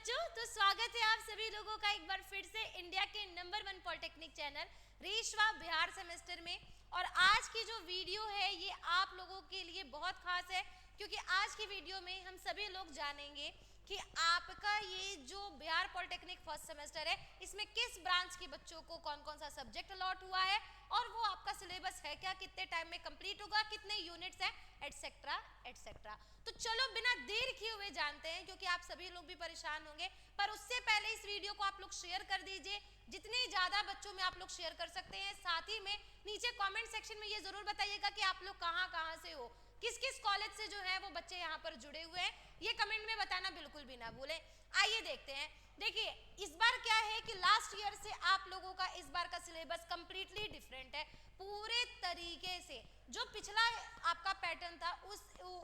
बच्चों, तो स्वागत है आप सभी लोगों का एक बार फिर से इंडिया के number 1 polytechnic channel रेशवा Bihar semester में। और आज की जो वीडियो है ये आप लोगों के लिए बहुत खास है, क्योंकि आज की वीडियो में हम सभी लोग जानेंगे कि आपका ये जो बिहार पॉलिटेक्निक फर्स्ट सेमेस्टर है इसमें किस ब्रांच के बच्चों को कौन कौन सा सब्जेक्ट अलॉट हुआ है और वो आपका सिलेबस है क्या, कितने टाइम में कंप्लीट होगा, कितने यूनिट्स हैं, एटसेट्रा एटसेट्रा। तो चलो बिना देर किए हुए जानते हैं, क्योंकि आप सभी लोग भी परेशान होंगे। पर उससे पहले इस वीडियो को आप लोग शेयर कर दीजिए, जितने ज्यादा बच्चों में आप लोग शेयर कर सकते हैं। साथ ही में नीचे कमेंट सेक्शन में ये जरूर बताइएगा कि आप लोग कहाँ कहाँ से हो, किस किस कॉलेज से जो है वो बच्चे यहाँ पर जुड़े हुए हैं, ये कमेंट में बताना बिल्कुल भी ना भूलें। आइए देखते हैं। देखिए इस बार क्या है कि लास्ट ईयर से आप लोगों का इस बार का सिलेबस कंप्लीटली डिफरेंट है। पूरे तरीके से जो पिछला आपका पैटर्न था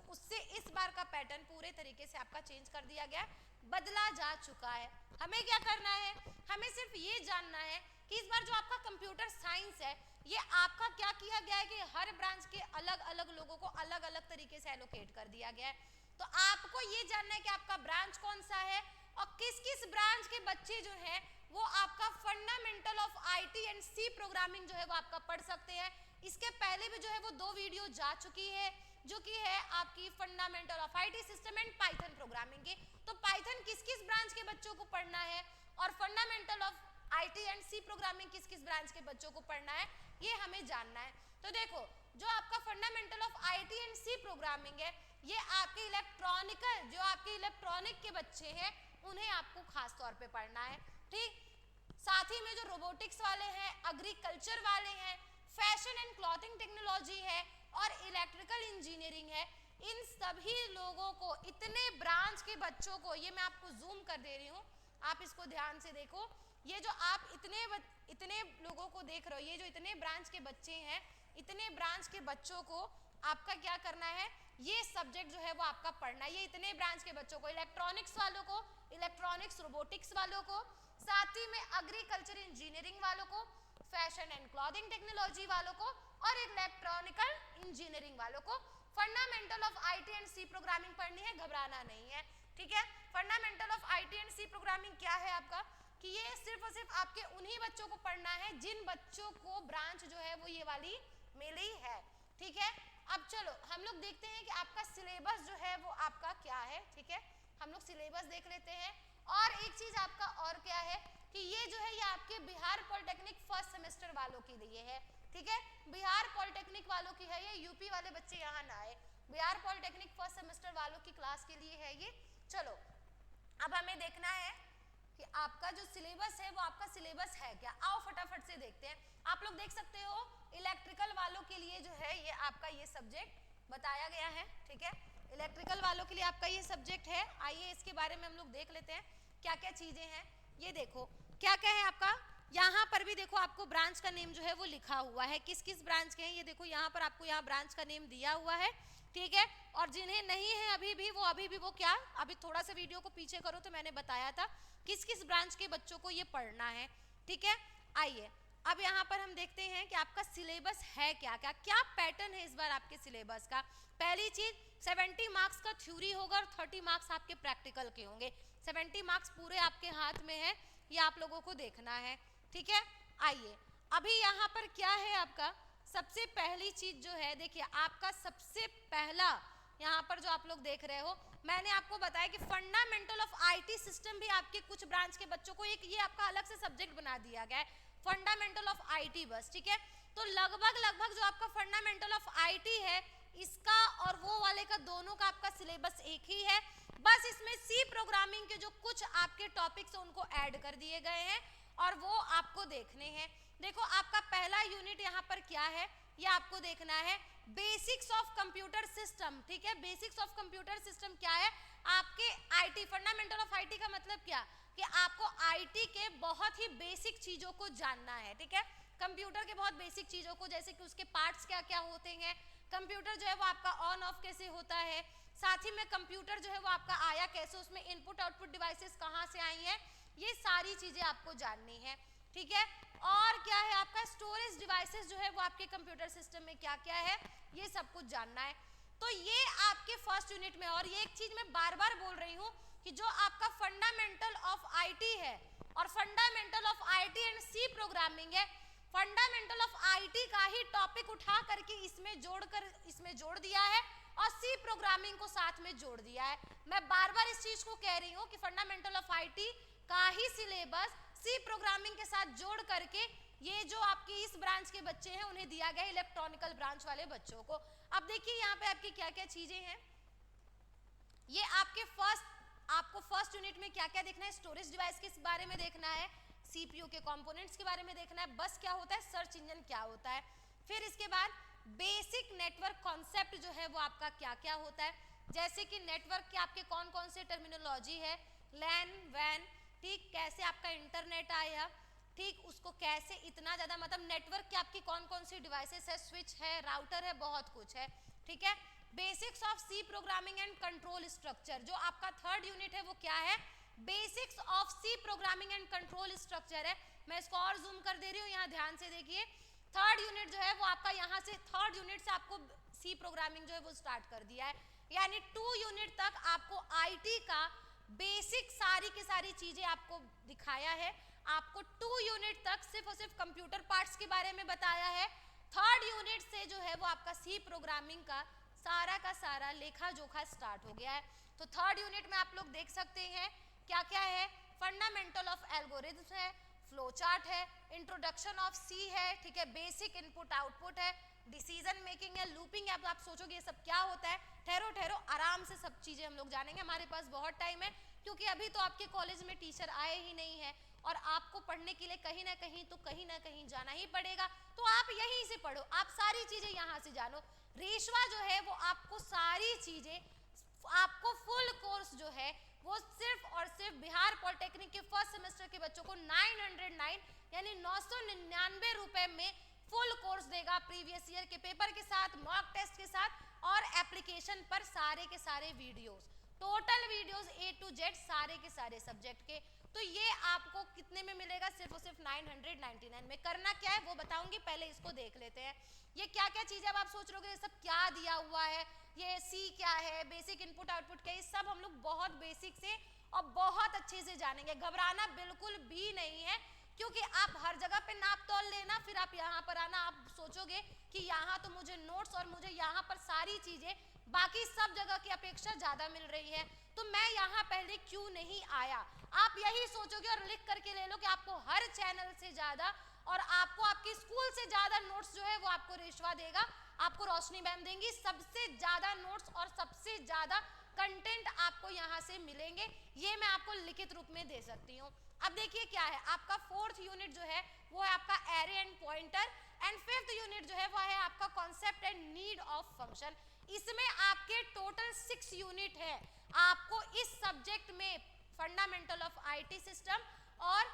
उससे इस बार का पैटर्न पूरे तरीके से आपका चेंज कर दिया गया है, बदला जा चुका है। हमें क्या करना है, हमें सिर्फ ये जानना है कि इस बार जो आपका कंप्यूटर साइंस है ये आपका क्या किया गया है कि हर ब्रांच के अलग अलग लोगों को अलग अलग तरीके से एलोकेट कर दिया गया है। तो आपको ये जानना है कि आपका ब्रांच कौन सा है और किस किस ब्रांच के बच्चे जो है वो आपका fundamental of IT and C programming जो है वो आपका पढ़ सकते हैं। इसके पहले भी जो है वो 2 वीडियो जा चुकी है, जो कि है आपकी fundamental of IT system and Python programming की। तो पाइथन किस किस ब्रांच के बच्चों को पढ़ना है और fundamental of IT and C programming किस किस ब्रांच के बच्चों को पढ़ना है, ये हमें जानना है। तो देखो जो आपका fundamental of IT and C programming है ये आपके इलेक्ट्रॉनिकल जो आपके इलेक्ट्रॉनिक के बच्चे हैं उन्हें आपको खास तौर पे पढ़ना है, ठीक। साथ ही में जो रोबोटिक्स वाले हैं, एग्रीकल्चर वाले हैं, फैशन एंड क्लॉथिंग टेक्नोलॉजी है और इलेक्ट्रिकल इंजीनियरिंग है, इन सभी लोगों को, इतने ब्रांच के बच्चों को, ये मैं आपको जूम कर दे रही हूँ, आप इसको ध्यान से देखो। ये जो आप इतने लोगों को देख रहे हो, ये जो इतने ब्रांच के बच्चे हैं, इतने ब्रांच के बच्चों को आपका क्या करना है, ये सब्जेक्ट जो है वो आपका पढ़ना है। ये इतने ब्रांच के बच्चों को, इलेक्ट्रॉनिक्स वालों को, इलेक्ट्रॉनिक्स रोबोटिक्स वालों को, साथ ही में एग्रीकल्चर इंजीनियरिंग वालों को, फैशन एंड क्लॉथिंग टेक्नोलॉजी वालों को और इलेक्ट्रॉनिकल इंजीनियरिंग वालों को fundamental of IT and C programming पढ़नी है, घबराना नहीं है, ठीक है। Fundamental of IT and C programming क्या है आपका, कि ये सिर्फ और सिर्फ आपके उन्हीं बच्चों को पढ़ना है जिन बच्चों को ब्रांच जो है वो ये वाली मिली है, ठीक है। अब चलो हम लोग देखते हैं कि आपका सिलेबस जो है वो आपका क्या है, ठीक है। हम लोग सिलेबस देख लेते हैं। और एक चीज आपका और क्या है कि ये जो है ये आपके बिहार पॉलिटेक्निक फर्स्ट सेमेस्टर वालों के लिए है, ठीक है। बिहार पॉलिटेक्निक वालों की है ये, यूपी वाले बच्चे यहाँ ना आए, बिहार पॉलिटेक्निक फर्स्ट सेमेस्टर वालों की क्लास के लिए है ये। चलो अब हमें देखना है कि आपका जो सिलेबस है वो आपका सिलेबस है क्या। आओ फटाफट से देखते हैं। आप लोग देख सकते हो इलेक्ट्रिकल वालों के लिए जो है ये आपका ये सब्जेक्ट बताया गया है, ठीक है। इलेक्ट्रिकल वालों के लिए आपका ये सब्जेक्ट है। आइए इसके बारे में हम लोग देख लेते हैं क्या क्या चीजें हैं। ये देखो क्या क्या है आपका, यहाँ पर भी देखो आपको ब्रांच का नेम जो है वो लिखा हुआ है, किस किस ब्रांच के हैं ये देखो, यहाँ पर आपको यहाँ ब्रांच का नेम दिया हुआ है, ठीक है। और जिन्हें नहीं है अभी भी वो क्या, अभी थोड़ा सा वीडियो को पीछे करो तो मैंने बताया था किस किस ब्रांच के बच्चों को ये पढ़ना है, ठीक है। आइए अब यहाँ पर हम देखते हैं कि आपका सिलेबस है क्या क्या क्या पैटर्न है इस बार आपके सिलेबस का। पहली चीज 70 मार्क्स का थ्योरी होगा और 30 मार्क्स आपके प्रैक्टिकल के होंगे। 70 मार्क्स पूरे आपके हाथ में है, ये आप लोगों को देखना है, ठीक है। आइए अभी यहाँ पर क्या है आपका, सबसे पहली चीज जो है देखिए आपका सबसे पहला यहाँ पर जो आप लोग देख रहे हो, मैंने आपको बताया कि फंडामेंटल ऑफ आईटी सिस्टम भी आपके कुछ ब्रांच के बच्चों को एक ये आपका अलग से सब्जेक्ट बना दिया गया है, फंडामेंटल ऑफ आईटी बस, ठीक है। तो लगभग जो आपका फंडामेंटल ऑफ आईटी है इसका और वो वाले का दोनों का आपका सिलेबस एक ही है, बस इसमें सी प्रोग्रामिंग के जो कुछ आपके टॉपिक्स हैं उनको ऐड कर दिए गए हैं और वो आपको देखने हैं। देखो आपका पहला यूनिट यहाँ पर क्या है, ये आपको देखना है बेसिक्स ऑफ कंप्यूटर सिस्टम, ठीक है। बेसिक्स ऑफ कंप्यूटर सिस्टम क्या है, आपके आईटी फंडामेंटल ऑफ आईटी का मतलब क्या कि आपको आईटी के बहुत ही बेसिक चीजों को जानना है, ठीक है। कंप्यूटर के बहुत बेसिक चीजों को, जैसे कि उसके पार्ट्स क्या क्या होते हैं, कंप्यूटर जो है वो आपका ऑन ऑफ कैसे होता है, साथ ही में कंप्यूटर जो है वो आपका आया कैसे, उसमें इनपुट आउटपुट डिवाइसेस कहाँ से आई हैं, ये सारी चीजें आपको जाननी है, ठीक है। और क्या है आपका स्टोरेज डिवाइसेस जो है वो आपके कंप्यूटर सिस्टम में क्या क्या है ये सब कुछ जानना है। तो ये आपके फर्स्ट यूनिट में। और ये एक चीज मैं बार बार बोल रही हूँ कि जो आपका फंडामेंटल ऑफ आईटी है और fundamental of IT and C programming है, फंडामेंटल ऑफ आईटी का ही टॉपिक उठा करके इसमें जोड़ दिया है और सी प्रोग्रामिंग को साथ में जोड़ दिया है। मैं बार बार इस चीज को कह रही हूँ कि फंडामेंटल ऑफ आईटी का ही सिलेबस सी प्रोग्रामिंग के साथ जोड़ करके ये जो आपकी इस ब्रांच के बच्चे हैं उन्हें दिया गया इलेक्ट्रॉनिकल ब्रांच वाले बच्चों को। अब देखिए यहाँ पे आपकी क्या क्या चीजें हैं, ये आपको फर्स्ट यूनिट में क्या क्या देखना है, स्टोरेज डिवाइस के बारे में देखना है, सीपीयू के कंपोनेंट्स के बारे में देखना है, बस क्या होता है, सर्च इंजन क्या होता है, फिर इसके बाद बेसिक नेटवर्क कॉन्सेप्ट जो है वो आपका क्या क्या होता है, जैसे कि नेटवर्क के आपके कौन कौन से टर्मिनोलॉजी है, लैन वैन, ठीक, कैसे आपका इंटरनेट आया, ठीक, उसको कैसे इतना ज्यादा मतलब नेटवर्क के आपकी कौन कौन सी डिवाइसेस है, स्विच है, राउटर है, बहुत कुछ है, ठीक है। Basics of C programming and control structure, जो आपका थर्ड यूनिट है वो क्या है, basics of C programming and control structure है। मैं इसको और जूम कर दे रही हूँ, यहाँ ध्यान से देखिए, थर्ड यूनिट जो है वो आपका यहाँ से थर्ड यूनिट से आपको सी प्रोग्रामिंग जो है वो स्टार्ट कर दिया है, यानी 2 यूनिट तक आपको आईटी का बेसिक सारी की सारी चीजें आपको दिखाया है। आपको 2 यूनिट तक सिर्फ और सिर्फ कंप्यूटर पार्ट्स के बारे में बताया है। थर्ड यूनिट से जो है वो आपका सी प्रोग्रामिंग का सारा लेखा जोखा स्टार्ट हो गया है। तो थर्ड यूनिट में आप लोग देख सकते हैं क्या क्या है, फंडामेंटल ऑफ एल्गोरिथम्स है, फ्लो चार्ट है, इंट्रोडक्शन ऑफ सी है, ठीक है, बेसिक इनपुट आउटपुट है, डिसीजन मेकिंग है, लूपिंग है। अब आप सोचोगे ये सब क्या होता है, ठहरो आराम से सब चीजें हम लोग जानेंगे, हमारे पास बहुत टाइम है, क्योंकि अभी तो आपके कॉलेज में टीचर आए ही नहीं है और आपको पढ़ने के लिए कहीं ना कहीं जाना ही पड़ेगा, तो आप यहीं से पढ़ो, आप सारी चीजें यहाँ से जानो। रेशवा जो है वो आपको सारी चीजें, आपको फुल कोर्स जो है वो सिर्फ और सिर्फ बिहार पॉलिटेक्निक के फर्स्ट सेमेस्टर के बच्चों को 909 यानी 999 रुपए में फुल कोर्स देगा, प्रीवियस ईयर के पेपर के साथ, मॉक टेस्ट के साथ और एप्लीकेशन पर सारे के सारे videos, total videos A to Z सारे के सारे सब्जेक्ट के। तो ये आपको कितने में मिलेगा, सिर्फ और सिर्फ 999 में। करना क्या है वो बताऊंगी, पहले इसको देख लेते हैं। ये क्या क्या चीजें, अब आप सोच रहे हो ये सब क्या दिया हुआ है, ये सी क्या है, बेसिक इनपुट आउटपुट क्या है, ये सब हम लोग बहुत बेसिक से और बहुत अच्छे से जानेंगे। घबराना बिल्कुल भी नहीं है, क्योंकि आप हर जगह पे नाप तोल लेना, फिर आप यहाँ पर आना, आप सोचोगे कि यहाँ तो मुझे नोट्स और मुझे यहाँ पर सारी चीजें बाकी सब जगह की अपेक्षा ज्यादा मिल रही है, तो मैं यहाँ पहले क्यों नहीं आया। आप यही सोचोगे और लिख करके ले लो कि आपको हर चैनल से ज्यादा और आपको आपके स्कूल से ज्यादा नोट्स जो है वो आपको रेशवा देगा, आपको रोशनी मैम देंगी, सबसे ज्यादा नोट्स और सबसे ज्यादा कंटेंट आपको यहाँ से मिलेंगे, ये मैं आपको लिखित रूप में दे सकती हूँ। अब देखिए क्या है, आपका फोर्थ यूनिट जो है वो है आपका array and pointer, and fifth unit जो है वो है आपका concept and need of function. इसमें आपके टोटल 6 यूनिट है। आपको इस सब्जेक्ट में फंडामेंटल ऑफ आईटी सिस्टम और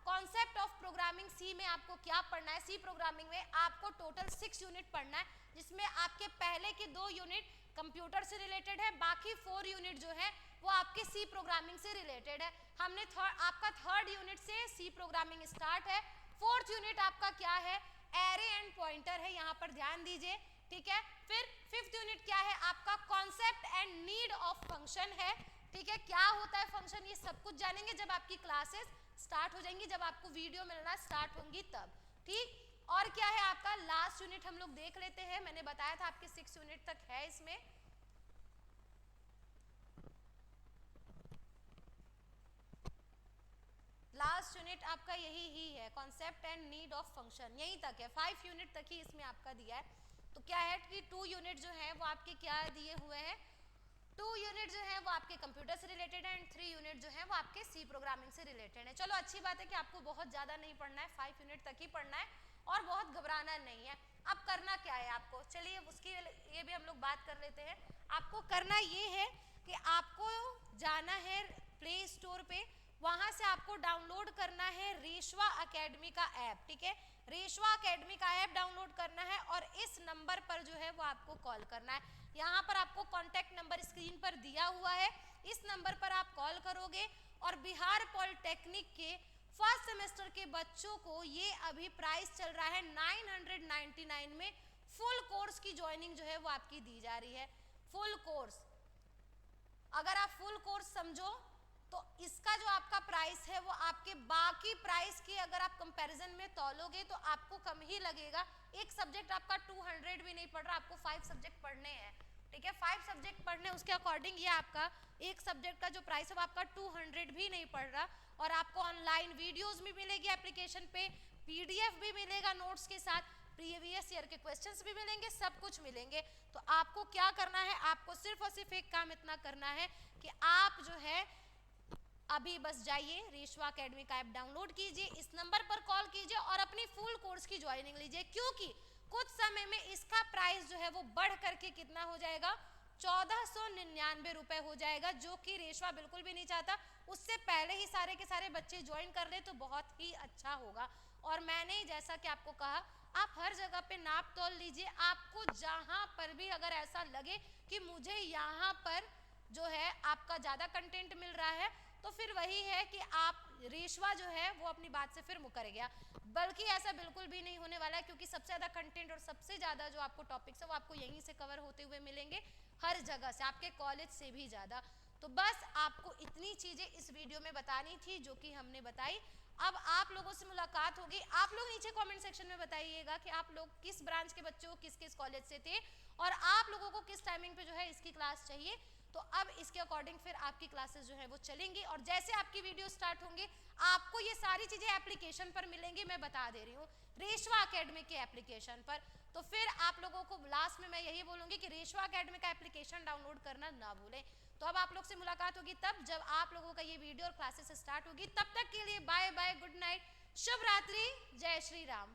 कॉन्सेप्ट ऑफ प्रोग्रामिंग सी में आपको क्या पढ़ना है, सी प्रोग्रामिंग में आपको टोटल 6 यूनिट पढ़ना है, जिसमें आपके पहले के 2 यूनिट कंप्यूटर से रिलेटेड है, बाकी 4 यूनिट जो है वो आपके सी प्रोग्रामिंग से रिलेटेड है। हमने आपका थर्ड यूनिट से सी प्रोग्रामिंग स्टार्ट है। फोर्थ यूनिट आपका क्या है, एरे एंड पॉइंटर है, यहाँ पर ध्यान दीजिए, ठीक है। फिर फिफ्थ यूनिट क्या है आपका, concept and need of function है, ठीक है। क्या होता है फंक्शन, ये सब कुछ जानेंगे जब आपकी क्लासेस स्टार्ट हो जाएंगी, जब आपको वीडियो मिलना स्टार्ट होंगी तब, ठीक। और क्या है आपका लास्ट यूनिट हम लोग देख लेते हैं, मैंने बताया था आपके 6 यूनिट तक है इसमें। लास्ट यूनिट आपका यही ही है, concept and need of function, यहीं तक है, 5 यूनिट तक ही इसमें आपका दिया है। तो क्या है कि 2 यूनिट जो है वो आपके क्या दिए हुए हैं, 2 यूनिट जो है वो आपके कंप्यूटर से रिलेटेड है, एंड 3 यूनिट जो है वो आपके सी प्रोग्रामिंग से रिलेटेड है। चलो अच्छी बात है कि आपको बहुत ज्यादा नहीं पढ़ना है, 5 यूनिट तक ही पढ़ना है और बहुत घबराना नहीं है। अब करना क्या है आपको, चलिए उसकी ये भी हम लोग बात कर लेते हैं। आपको करना ये है कि आपको जाना है प्ले स्टोर पे, वहां से आपको डाउनलोड करना है रेशवा एकेडमी का ऐप, ठीक है। रेशवा एकेडमी का ऐप डाउनलोड करना है और इस नंबर पर जो है वो आपको कॉल करना है। यहाँ पर आपको कॉन्टैक्ट नंबर स्क्रीन पर दिया हुआ है, इस नंबर पर आप कॉल करोगे और बिहार पॉलिटेक्निक के फर्स्ट सेमेस्टर के बच्चों को ये अभी प्राइस चल रहा है 999 में, फुल कोर्स की ज्वाइनिंग जो है वो आपकी दी जा रही है। फुल कोर्स, अगर आप फुल कोर्स समझो तो इसका जो आपका प्राइस है वो आपके बाकी प्राइस की अगर आप कंपैरिजन में तौलोगे तो आपको कम ही लगेगा। एक सब्जेक्ट आपका 200 भी नहीं पड़ रहा, आपको 5 सब्जेक्ट पढ़ने हैं, ठीक है, 5 सब्जेक्ट पढ़ने, उसके अकॉर्डिंग ये आपका एक सब्जेक्ट का जो प्राइस है वो आपका 200 भी नहीं पड़ रहा। और आपको ऑनलाइन वीडियोस भी मिलेगी एप्लीकेशन पे, पीडीएफ भी मिलेगा नोट्स के साथ, प्रीवियस ईयर के क्वेश्चंस भी मिलेंगे, सब कुछ मिलेंगे। तो आपको क्या करना है, आपको सिर्फ और सिर्फ एक काम इतना करना है कि आप जो है अभी बस जाइए रेशवा एकेडमी का ऐप डाउनलोड कीजिए, इस नंबर पर कॉल कीजिए और अपनी फुल कोर्स की ज्वाइनिंग लीजिए, क्योंकि कुछ समय में इसका प्राइस जो है वो बढ़ करके कितना हो जाएगा, 1499 रुपए हो जाएगा, जो कि रेशवा बिल्कुल भी नहीं चाहता। उससे पहले ही सारे के सारे बच्चे ज्वाइन कर ले तो बहुत ही अच्छा होगा। और मैंने जैसा कि आपको कहा, आप हर जगह पे नाप तोल लीजिए, आपको जहां पर भी अगर ऐसा लगे कि मुझे यहाँ पर जो है आपका ज्यादा कंटेंट मिल रहा है, तो फिर वही है कि आप रेशवा जो है वो अपनी बात से फिर मुकर गया। बल्कि ऐसा बिल्कुल भी नहीं होने वाला है, क्योंकि सबसे ज्यादा कंटेंट और सबसे ज्यादा जो आपको टॉपिक्स है वो आपको यहीं से कवर होते हुए मिलेंगे, हर जगह से, आपके कॉलेज से भी ज्यादा। तो बस आपको इतनी चीजें इस वीडियो में बतानी थी जो कि हमने बताई। अब आप लोगों से मुलाकात होगी, आप लोग नीचे कमेंट सेक्शन में बताइएगा कि आप लोग किस ब्रांच के बच्चे हो, किस किस कॉलेज से थे, और आप लोगों को किस टाइमिंग पे जो है इसकी क्लास चाहिए। तो अब इसके अकॉर्डिंग फिर आपकी क्लासेस जो है वो चलेंगी, और जैसे आपकी वीडियो स्टार्ट होंगे आपको ये सारी चीजें एप्लीकेशन पर मिलेंगी, मैं बता दे रही हूँ, रेशवा एकेडमी के एप्लीकेशन पर। तो फिर आप लोगों को लास्ट में मैं यही बोलूंगी कि रेशवा एकेडमी का एप्लीकेशन डाउनलोड करना ना भूलें। तो अब आप लोग से मुलाकात होगी तब जब आप लोगों का ये वीडियो और क्लासेस स्टार्ट होगी। तब तक के लिए बाय बाय, गुड नाइट, शुभ रात्रि, जय श्री राम।